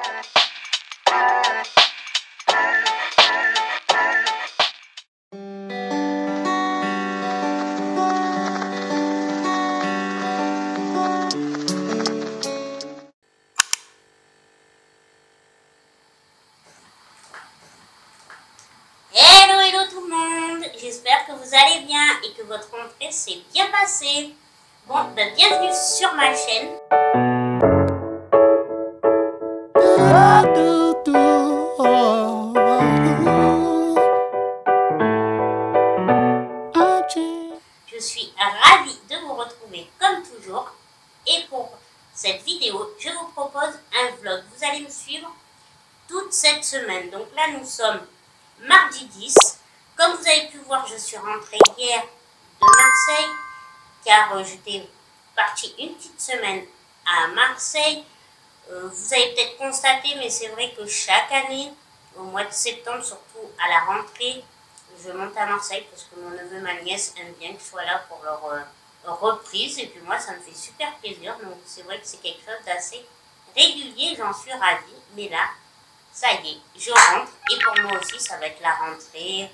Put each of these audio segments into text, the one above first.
Hello tout le monde, j'espère que vous allez bien et que votre rentrée s'est bien passée. Bon, bienvenue sur ma chaîne. Je suis ravie de vous retrouver comme toujours. Et pour cette vidéo, je vous propose un vlog. Vous allez me suivre toute cette semaine. Donc là, nous sommes mardi 10. Comme vous avez pu voir, je suis rentrée hier de Marseille car j'étais partie une petite semaine à Marseille. Vous avez peut-être constaté, mais c'est vrai que chaque année, au mois de septembre, surtout à la rentrée, je monte à Marseille parce que mon neveu, ma nièce aiment bien que je sois là pour leur reprise. Et puis moi, ça me fait super plaisir. Donc c'est vrai que c'est quelque chose d'assez régulier, j'en suis ravie. Mais là, ça y est, je rentre. Et pour moi aussi, ça va être la rentrée,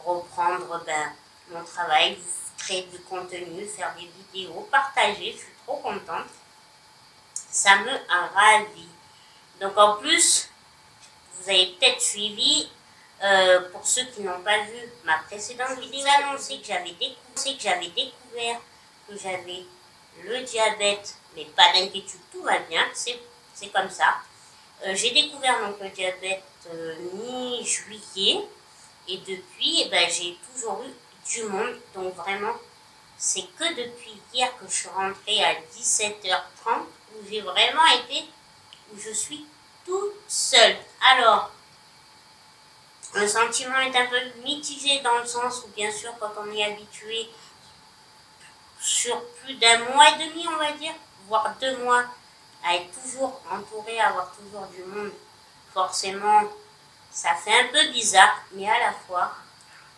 reprendre mon travail, créer du contenu, faire des vidéos, partager. Je suis trop contente. Ça me ravit. Donc en plus, vous avez peut-être suivi, pour ceux qui n'ont pas vu ma précédente vidéo, j'ai annoncé que j'avais découvert que j'avais le diabète, mais pas d'inquiétude, tout va bien, c'est comme ça. J'ai découvert donc le diabète mi-juillet et depuis, j'ai toujours eu du monde, donc vraiment, c'est que depuis hier que je suis rentrée à 17h30 où j'ai vraiment été, où je suis toute seule. Alors, le sentiment est un peu mitigé dans le sens où bien sûr quand on est habitué sur plus d'un mois et demi, on va dire, voire 2 mois, à être toujours entouré, à avoir toujours du monde, forcément, ça fait un peu bizarre, mais à la fois,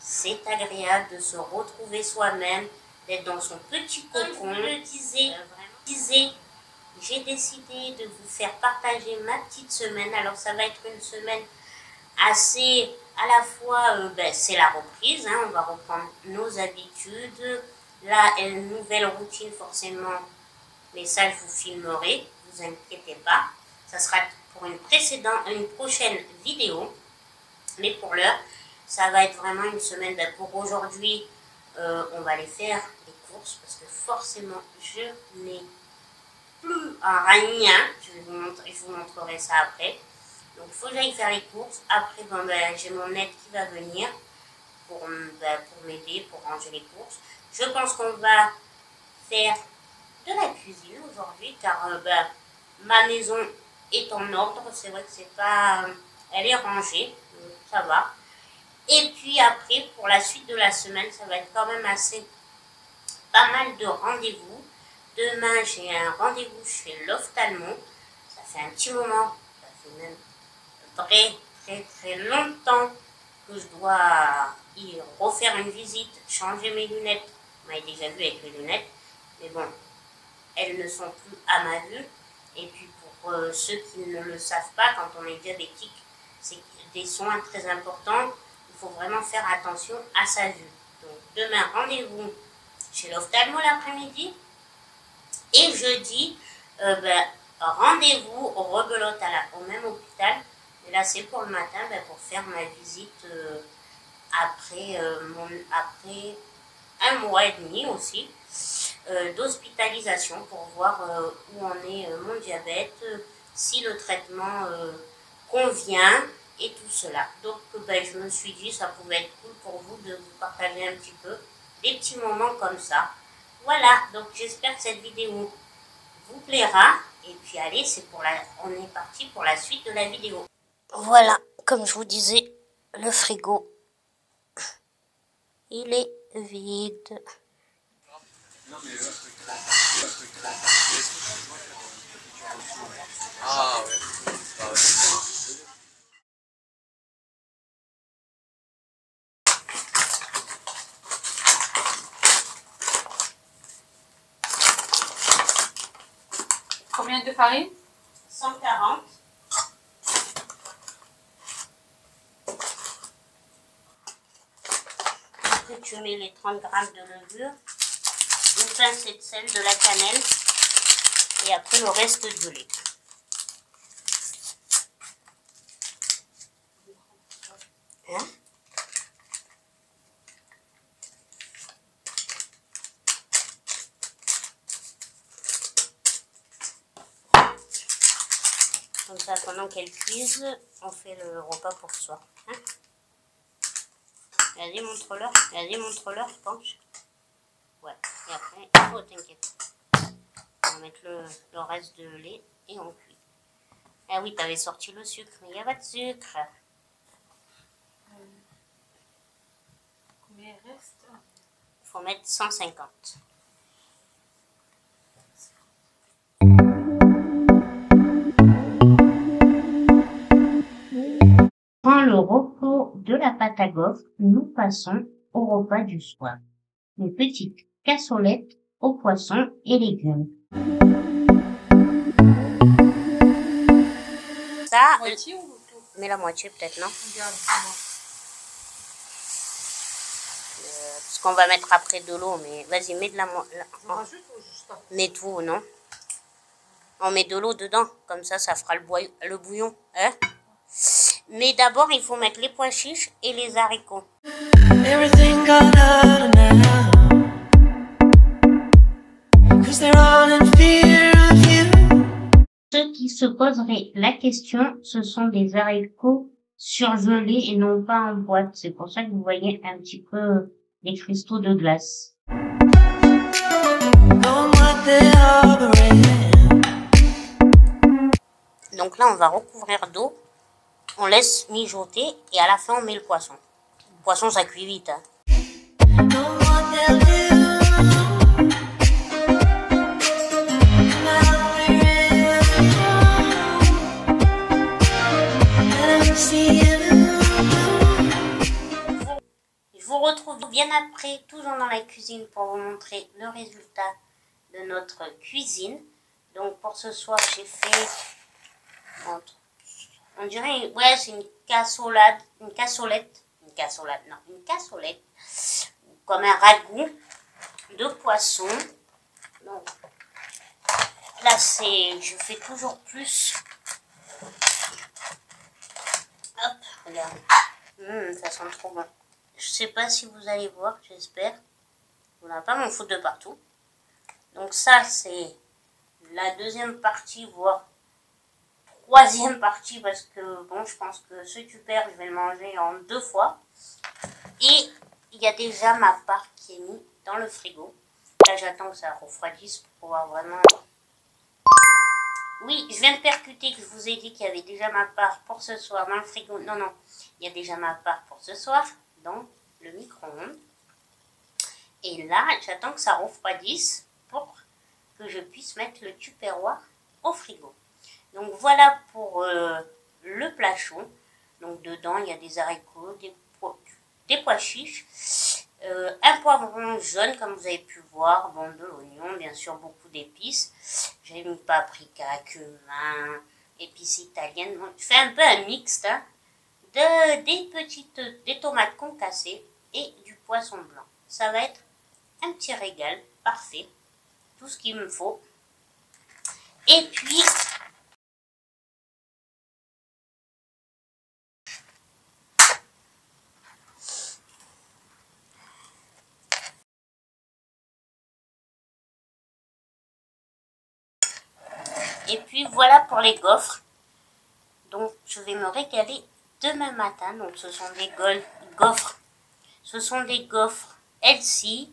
c'est agréable de se retrouver soi-même, d'être dans son petit cocon. Comme je le disais, j'ai décidé de vous faire partager ma petite semaine. Alors ça va être une semaine assez, à la fois, c'est la reprise, hein, on va reprendre nos habitudes, là, une nouvelle routine forcément, mais ça je vous filmerai, ne vous inquiétez pas, ça sera pour une prochaine vidéo, mais pour l'heure, ça va être vraiment une semaine, pour aujourd'hui, on va aller faire les courses, parce que forcément, je n'ai plus rien, je vous montrerai ça après. Donc, il faut que j'aille faire les courses. Après, j'ai mon aide qui va venir pour m'aider, pour ranger les courses. Je pense qu'on va faire de la cuisine aujourd'hui, car ma maison est en ordre. C'est vrai que c'est pas... elle est rangée, ça va. Et puis après, pour la suite de la semaine, ça va être quand même pas mal de rendez-vous. Demain, j'ai un rendez-vous chez l'ophtalmo. Ça fait un petit moment, ça fait même très longtemps que je dois y refaire une visite, changer mes lunettes. Vous m'avez déjà vu avec les lunettes, mais bon, elles ne sont plus à ma vue. Et puis pour ceux qui ne le savent pas, quand on est diabétique, c'est des soins très importants. Il faut vraiment faire attention à sa vue. Donc demain, rendez-vous chez l'ophtalmo l'après-midi. Et jeudi, rendez-vous au Rebelote au même hôpital. Et là, c'est pour le matin, pour faire ma visite après un mois et demi aussi d'hospitalisation pour voir où en est mon diabète, si le traitement convient et tout cela. Donc, je me suis dit, ça pouvait être cool pour vous de vous partager un petit peu des petits moments comme ça. Voilà, donc j'espère que cette vidéo vous plaira. Et puis allez, on est parti pour la suite de la vidéo. Voilà, comme je vous disais, le frigo, il est vide. Ah ouais. Combien de farine? 140. tu mets les 30 g de levure, une pincée de sel, de la cannelle et après le reste de lait. Hein? Comme ça, pendant qu'elle cuise, on fait le repas pour ce soir. Hein? Vas-y, montre-leur. Vas-y, montre-leur, penche. Ouais. Et après, oh, t'inquiète. On va mettre le reste de lait et on cuit. Ah oui, t'avais sorti le sucre, mais il n'y a pas de sucre. Combien il reste? Il faut mettre 150. Quand le repos de la pâte à gaufres, nous passons au repas du soir. Une petite cassolette aux poissons et légumes. Ça, Moitié ou tout? mais la moitié peut-être, non? Regarde, Parce qu'on va mettre après de l'eau, mais vas-y, mets de la moitié. on rajoute ou juste après? Mets tout, non? On met de l'eau dedans, comme ça fera le bouillon. Hein? Mais d'abord, il faut mettre les pois chiches et les haricots. Everything got harder now, 'cause they're all in fear of you. Ceux qui se poseraient la question, ce sont des haricots surgelés et non pas en boîte. C'est pour ça que vous voyez un petit peu les cristaux de glace. Knowing what they're harboring. Donc là, on va recouvrir d'eau. On laisse mijoter et à la fin, on met le poisson. Le poisson, ça cuit vite. Hein. Knowing what they'll do. Now we're in. Let 'em see you. Je vous retrouve bien après, toujours dans la cuisine, pour vous montrer le résultat de notre cuisine. Donc pour ce soir, j'ai fait, on dirait, ouais, c'est une cassolette, comme un ragoût de poisson. Donc là, je fais toujours plus. Hop, regarde, ça sent trop bon. Je sais pas si vous allez voir, j'espère. On n'a pas m'en foutre de partout. Donc ça, c'est la deuxième partie, voire troisième partie, parce que bon, je pense que ce tupper, je vais le manger en 2 fois. Et il y a déjà ma part qui est mise dans le frigo. Là, j'attends que ça refroidisse pour pouvoir vraiment... Oui, je viens de percuter que je vous ai dit qu'il y avait déjà ma part pour ce soir dans le frigo. Non, non, il y a déjà ma part pour ce soir dans le micro-ondes. Et là, j'attends que ça refroidisse pour que je puisse mettre le tupperware au frigo. Donc voilà pour le plat chaud. Donc dedans, il y a des haricots, des pois chiches, un poivron jaune comme vous avez pu voir, bon, de l'oignon, bien sûr beaucoup d'épices. J'ai mis paprika, cumin, épices italiennes. Bon, je fais un peu un mixte, hein, des tomates concassées et du poisson blanc. Ça va être un petit régal, parfait, tout ce qu'il me faut. Et puis voilà pour les gaufres. Donc je vais me régaler demain matin. Donc ce sont des gaufres. Ce sont des gaufres healthy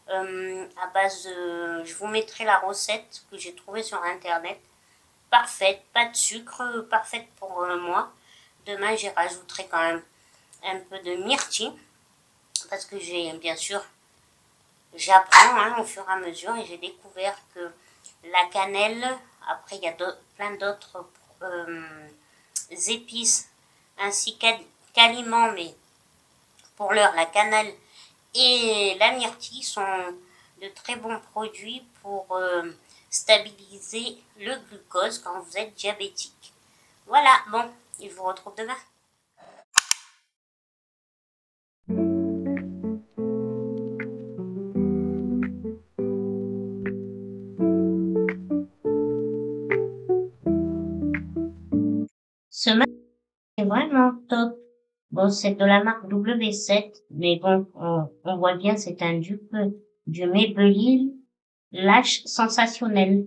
à base de... Je vous mettrai la recette que j'ai trouvée sur internet. Parfaite, pas de sucre, parfaite pour moi. Demain j'y rajouterai quand même un peu de myrtille. Parce que bien sûr, j'apprends hein, au fur et à mesure. Et j'ai découvert que la cannelle, après il y a plein d'autres épices ainsi qu'aliments, mais pour l'heure la cannelle et la myrtille sont de très bons produits pour stabiliser le glucose quand vous êtes diabétique. Voilà, bon, je vous retrouve demain. Ce match est vraiment top. Bon, c'est de la marque W7, mais bon, on voit bien, c'est un dupe du Maybelline Lash Sensationnel.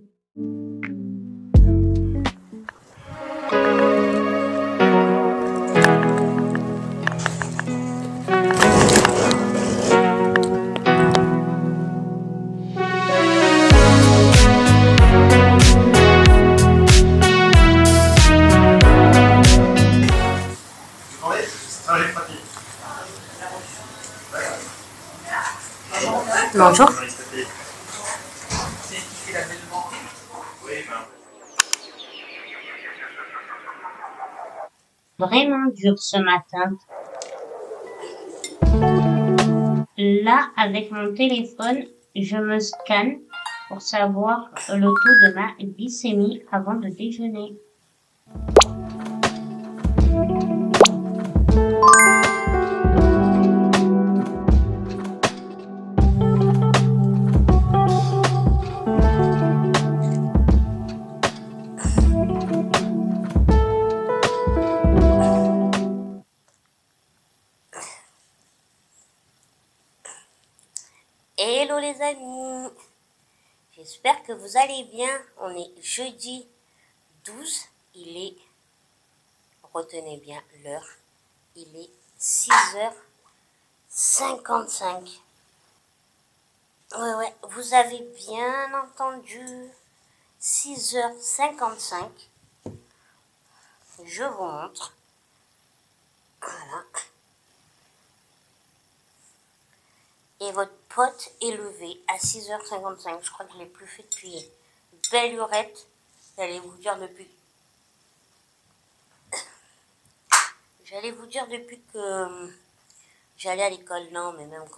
Bonjour. Vraiment dur ce matin. Là, avec mon téléphone, je me scanne pour savoir le taux de ma glycémie avant de déjeuner. Hello les amis, j'espère que vous allez bien. On est jeudi 12, il est, retenez bien l'heure, il est 6h55. Ouais, vous avez bien entendu, 6h55. Je vous montre. Voilà. Et votre pote est levé à 6h55. Je crois que je ne l'ai plus fait depuis belle lurette. J'allais vous dire depuis que j'allais à l'école. Non, mais même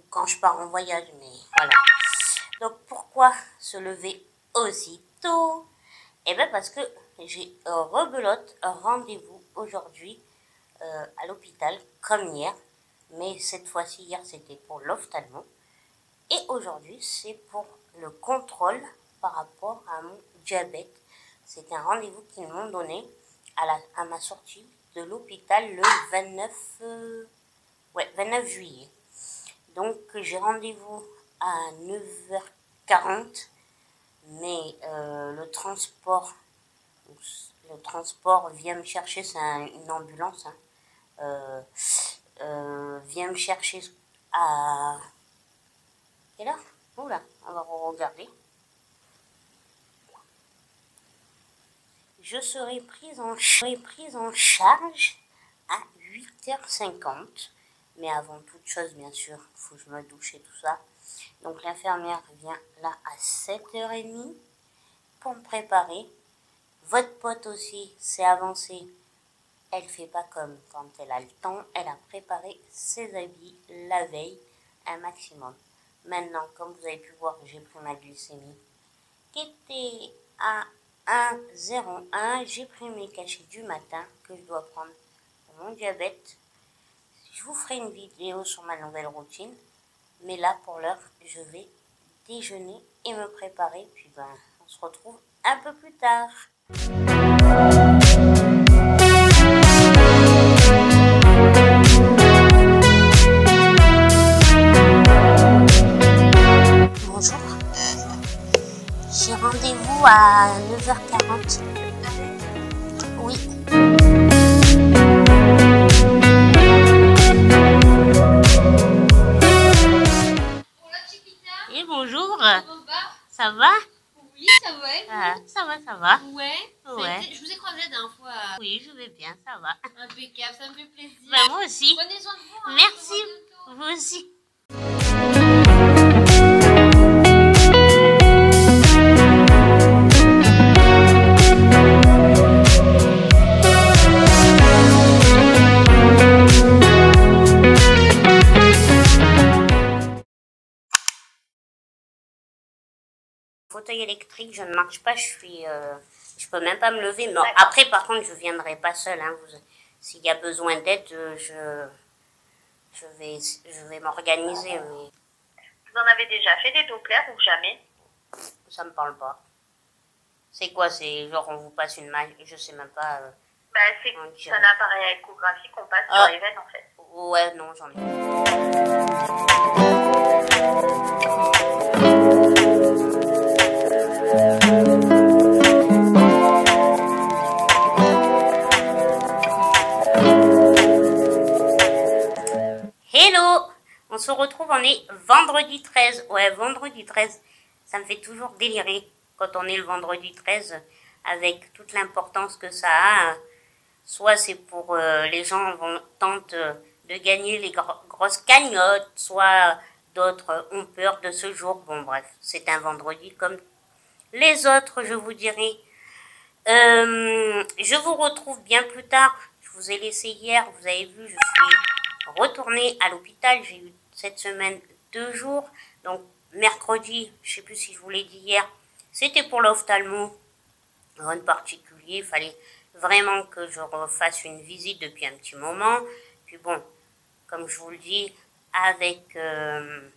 quand je pars en voyage. Mais voilà. Donc pourquoi se lever aussitôt? Eh bien parce que j'ai rebelote un rendez-vous aujourd'hui à l'hôpital comme hier. Mais cette fois-ci, hier, c'était pour l'ophtalmo. Et aujourd'hui, c'est pour le contrôle par rapport à mon diabète. C'est un rendez-vous qu'ils m'ont donné à ma sortie de l'hôpital le 29 juillet. Donc, j'ai rendez-vous à 9h40. Mais le transport vient me chercher, c'est une ambulance, hein. Vient me chercher à... Quelle heure? Oula, on va regarder. Je serai prise en charge à 8h50. Mais avant toute chose, bien sûr, il faut que je me douche et tout ça. Donc l'infirmière vient là à 7h30 pour me préparer. Votre pote aussi s'est avancée. Elle fait pas comme quand elle a le temps. Elle a préparé ses habits la veille un maximum. Maintenant, comme vous avez pu voir, j'ai pris ma glycémie qui était à 1,01. J'ai pris mes cachets du matin que je dois prendre pour mon diabète. Je vous ferai une vidéo sur ma nouvelle routine. Mais là, pour l'heure, je vais déjeuner et me préparer. Puis on se retrouve un peu plus tard. Bonjour. J'ai rendez-vous à 9h40. Oui. Et bonjour. Ça va? Oui, ça va. Ça va. Ouais. Ouais. Je vous ai croisé la dernière fois. Oui, je vais bien, ça va. Impeccable, ça me fait plaisir. Moi aussi. Prenez soin de vous. Hein, Merci. Vous aussi. Fauteuil électrique, je ne marche pas, je peux même pas me lever. Non. Après, par contre, je viendrai pas seule. Hein, s'il y a besoin d'aide, je vais m'organiser. Mais vous en avez déjà fait des Doppler ou jamais? Ça me parle pas. C'est quoi? C'est genre on vous passe une maille, je sais même pas. Bah, c'est On dirait. un appareil à échographie qu'on passe Ah. sur les veines en fait. Ouais, non, j'en ai. Hello! On se retrouve, on est vendredi 13. Ouais, vendredi 13. Ça me fait toujours délirer quand on est le vendredi 13 avec toute l'importance que ça a. Soit c'est pour les gens tentent de gagner les grosses cagnottes, soit d'autres ont peur de ce jour. Bon bref, c'est un vendredi comme les autres, je vous dirai. Je vous retrouve bien plus tard. Je vous ai laissé hier, vous avez vu, je suis retournée à l'hôpital. J'ai eu cette semaine 2 jours. Donc mercredi, je sais plus si je vous l'ai dit hier, c'était pour l'ophtalmo. Rien de particulier, il fallait vraiment que je refasse une visite depuis un petit moment. Puis bon, comme je vous le dis, avec le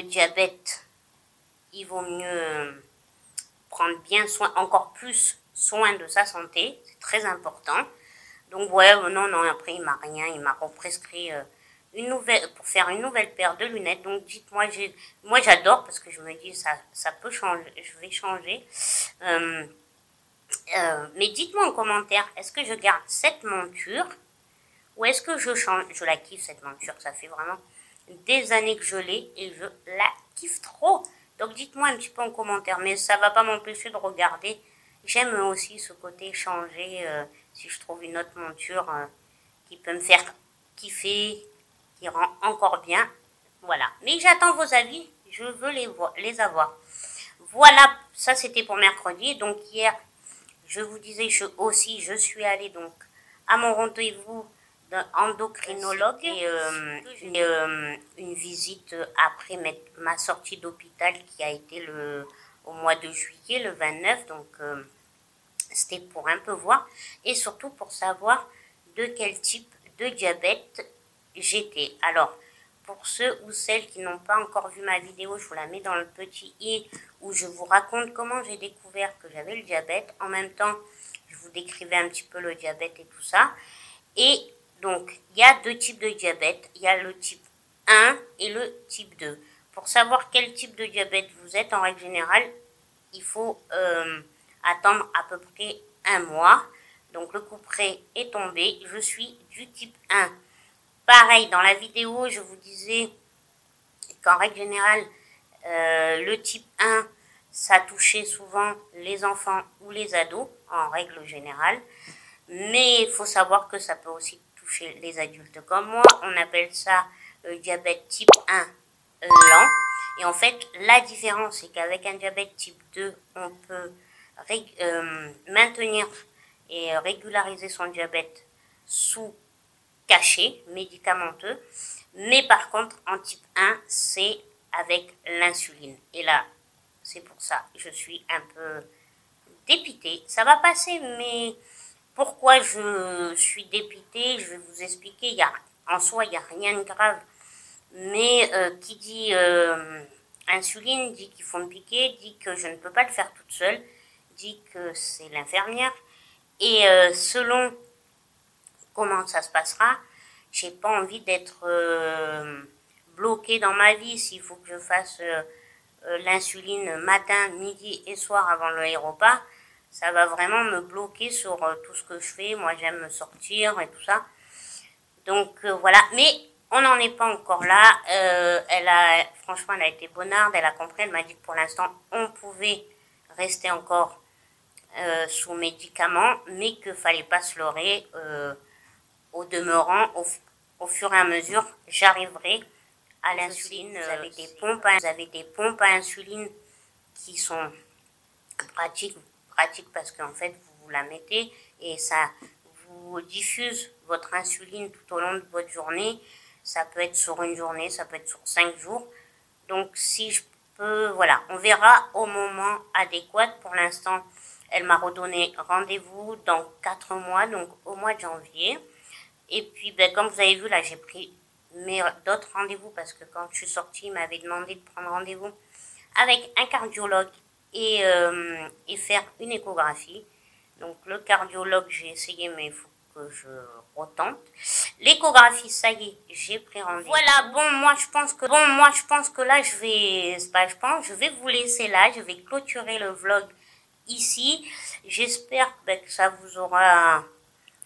diabète, il vaut mieux prendre bien soin, encore plus soin de sa santé, c'est très important. Donc ouais, non, après il m'a rien, il m'a represcrit pour faire une nouvelle paire de lunettes. Donc dites-moi, moi j'adore parce que je me dis ça peut changer, je vais changer. Mais dites-moi en commentaire, est-ce que je garde cette monture ou est-ce que je change? Je la kiffe cette monture, ça fait vraiment des années que je l'ai et je la kiffe trop. Donc dites-moi un petit peu en commentaire, mais ça va pas m'empêcher de regarder. J'aime aussi ce côté changer, si je trouve une autre monture qui peut me faire kiffer, qui rend encore bien. Voilà, mais j'attends vos avis, je veux les avoir. Voilà, ça c'était pour mercredi. Donc hier, je vous disais, je suis allée donc à mon rendez-vous d'endocrinologue et une visite après ma sortie d'hôpital qui a été au mois de juillet, le 29. Donc c'était pour un peu voir et surtout pour savoir de quel type de diabète j'étais. Alors, pour ceux ou celles qui n'ont pas encore vu ma vidéo, je vous la mets dans le petit i où je vous raconte comment j'ai découvert que j'avais le diabète. En même temps, je vous décrivais un petit peu le diabète et tout ça. Et donc, il y a 2 types de diabète. Il y a le type 1 et le type 2. Pour savoir quel type de diabète vous êtes, en règle générale, il faut attendre à peu près 1 mois. Donc, le couperet est tombé. Je suis du type 1. Pareil, dans la vidéo, je vous disais qu'en règle générale, le type 1, ça touchait souvent les enfants ou les ados, en règle générale. Mais il faut savoir que ça peut aussi toucher les adultes comme moi. On appelle ça diabète type 1 lent. Et en fait, la différence, c'est qu'avec un diabète type 2, on peut maintenir et régulariser son diabète sous cachet, médicamenteux. Mais par contre, en type 1, c'est avec l'insuline. Et là, c'est pour ça que je suis un peu dépitée. Ça va passer, mais pourquoi je suis dépitée, je vais vous expliquer. En soi, il n'y a rien de grave. Mais qui dit insuline, dit qu'il faut me piquer, dit que je ne peux pas le faire toute seule, dit que c'est l'infirmière. Et selon comment ça se passera, j'ai pas envie d'être bloquée dans ma vie. S'il faut que je fasse l'insuline matin, midi et soir avant le repas, ça va vraiment me bloquer sur tout ce que je fais. Moi, j'aime me sortir et tout ça. Donc, voilà. Mais on n'en est pas encore là. Franchement, elle a été bonarde. Elle a compris. Elle m'a dit que pour l'instant, on pouvait rester encore sous médicaments, mais qu'il ne fallait pas se leurrer. Au demeurant, au fur et à mesure, j'arriverai à l'insuline. Vous avez des pompes à insuline qui sont pratiques parce qu'en fait, vous la mettez et ça vous diffuse votre insuline tout au long de votre journée. Ça peut être sur une journée, ça peut être sur 5 jours. Donc, si je peux, voilà, on verra au moment adéquat. Pour l'instant, elle m'a redonné rendez-vous dans 4 mois, donc au mois de janvier. Et puis, comme vous avez vu, là, j'ai pris d'autres rendez-vous parce que quand je suis sortie, il m'avait demandé de prendre rendez-vous avec un cardiologue et faire une échographie. Donc le cardiologue, j'ai essayé, mais il faut que je retente. L'échographie, ça y est, j'ai pris rendez-vous. Voilà, bon, moi je pense que là, je vais vous laisser là. Je vais clôturer le vlog ici. J'espère que ça vous aura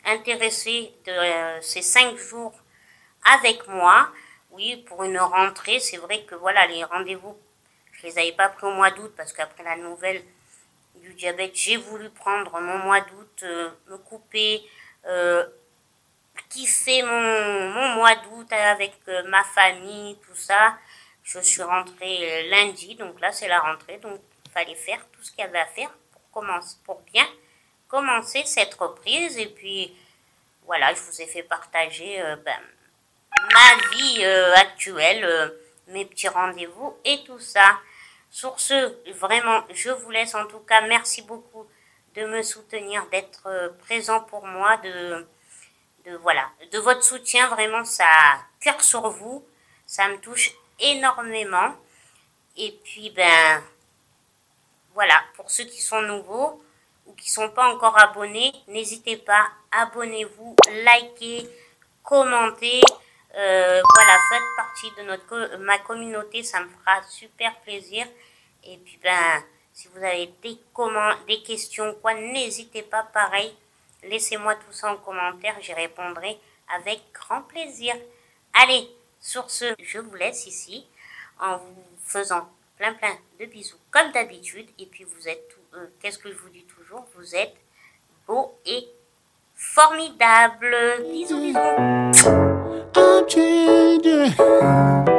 intéressé de ces 5 jours avec moi. Oui, pour une rentrée, c'est vrai que voilà, les rendez-vous, je les avais pas pris au mois d'août parce qu'après la nouvelle du diabète, j'ai voulu prendre mon mois d'août, me couper, kiffer mon mois d'août avec ma famille, tout ça. Je suis rentrée lundi, donc là c'est la rentrée, donc il fallait faire tout ce qu'il y avait à faire pour bien commencer cette reprise. Et puis voilà, je vous ai fait partager ma vie actuelle, mes petits rendez-vous et tout ça. Sur ce, vraiment, je vous laisse. En tout cas, merci beaucoup de me soutenir, d'être présent pour moi, de votre soutien. Vraiment, ça cœur sur vous, ça me touche énormément. Et puis, voilà, pour ceux qui sont nouveaux ou qui sont pas encore abonnés, n'hésitez pas, abonnez-vous, likez, commentez. Voilà, faites partie de ma communauté, ça me fera super plaisir. Et puis si vous avez des questions, quoi, n'hésitez pas, pareil, laissez-moi tout ça en commentaire, j'y répondrai avec grand plaisir. Allez, sur ce, je vous laisse ici en vous faisant plein de bisous comme d'habitude. Et puis vous êtes, qu'est-ce que je vous dis toujours, vous êtes beau et formidable. Bisous, bisous. I'm changing.